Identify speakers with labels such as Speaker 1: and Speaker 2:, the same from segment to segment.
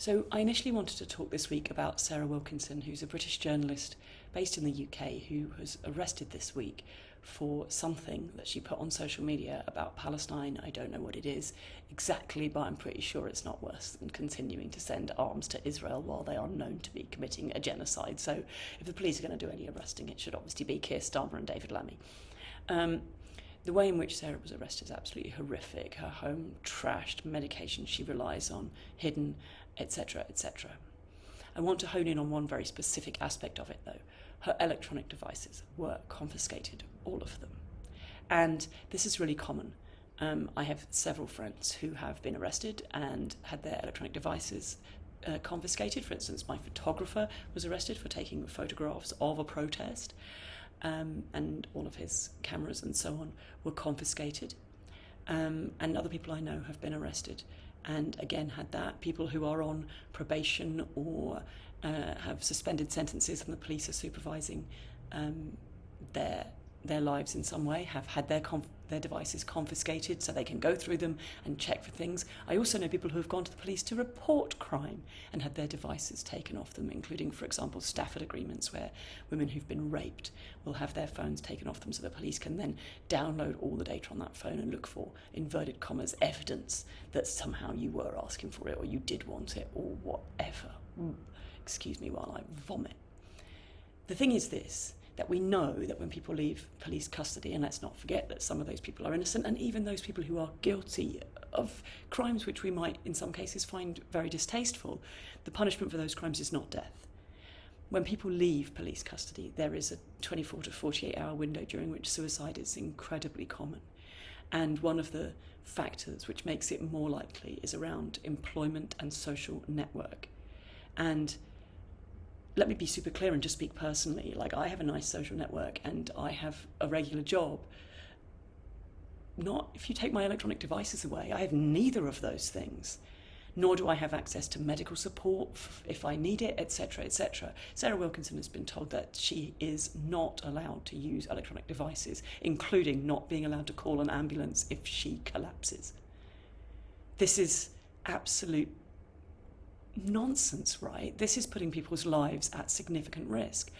Speaker 1: So I initially wanted to talk this week about Sarah Wilkinson, who's a British journalist based in the UK who was arrested this week for something that she put on social media about Palestine. I don't know what it is exactly, but I'm pretty sure it's not worse than continuing to send arms to Israel while they are known to be committing a genocide. So if the police are going to do any arresting, it should obviously be Keir Starmer and David Lammy. The way in which Sarah was arrested is absolutely horrific. Her home trashed, medication she relies on hidden, etc., etc. I want to hone in on one very specific aspect of it, though. Her electronic devices were confiscated, all of them. And this is really common. I have several friends who have been arrested and had their electronic devices confiscated. For instance, my photographer was arrested for taking photographs of a protest, and all of his cameras and so on were confiscated. And other people I know have been arrested and again had that. People who are on probation or have suspended sentences and the police are supervising their lives in some way have had their devices confiscated so they can go through them and check for things. I also know people who have gone to the police to report crime and had their devices taken off them, including, for example, Stafford agreements where women who've been raped will have their phones taken off them so the police can then download all the data on that phone and look for, inverted commas, evidence that somehow you were asking for it or you did want it or whatever. Excuse me while I vomit. The thing is this, that we know that when people leave police custody, and let's not forget that some of those people are innocent, and even those people who are guilty of crimes which we might in some cases find very distasteful, the punishment for those crimes is not death. When people leave police custody, there is a 24 to 48 hour window during which suicide is incredibly common. And one of the factors which makes it more likely is around employment and social network. And let me be super clear and just speak personally. Like, I have a nice social network and I have a regular job. Not if you take my electronic devices away. I have neither of those things. Nor do I have access to medical support if I need it, etc., etc. Sarah Wilkinson has been told that she is not allowed to use electronic devices, including not being allowed to call an ambulance if she collapses. This is absolute nonsense, right? This is putting people's lives at significant risk.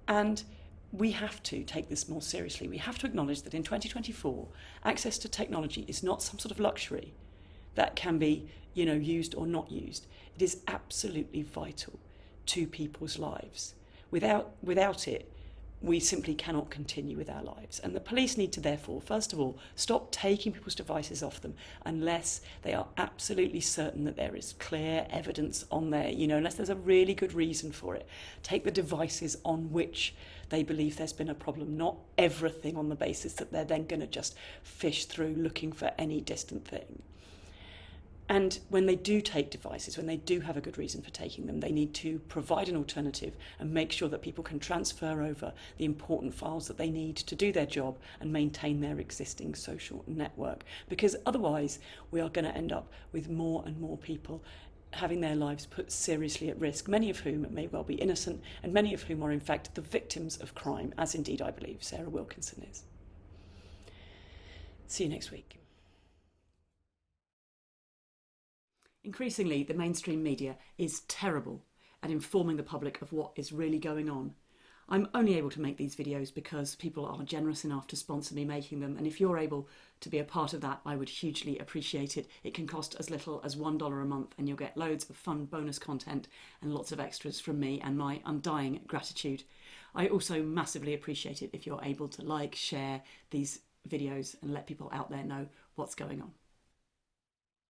Speaker 1: And we have to take this more seriously. We have to acknowledge that in 2024, access to technology is not some sort of luxury that can be, used or not used. It is absolutely vital to people's lives. Without it, we simply cannot continue with our lives. And the police need to therefore, first of all, stop taking people's devices off them unless they are absolutely certain that there is clear evidence on there, unless there's a really good reason for it. Take the devices on which they believe there's been a problem, not everything on the basis that they're then going to just fish through looking for any distant thing. And when they do take devices, when they do have a good reason for taking them, they need to provide an alternative and make sure that people can transfer over the important files that they need to do their job and maintain their existing social network. Because otherwise, we are going to end up with more and more people having their lives put seriously at risk, many of whom may well be innocent, and many of whom are in fact the victims of crime, as indeed I believe Sarah Wilkinson is. See you next week. Increasingly, the mainstream media is terrible at informing the public of what is really going on. I'm only able to make these videos because people are generous enough to sponsor me making them, and if you're able to be a part of that, I would hugely appreciate it. It can cost as little as $1 a month and you'll get loads of fun bonus content and lots of extras from me and my undying gratitude. I also massively appreciate it if you're able to like, share these videos and let people out there know what's going on.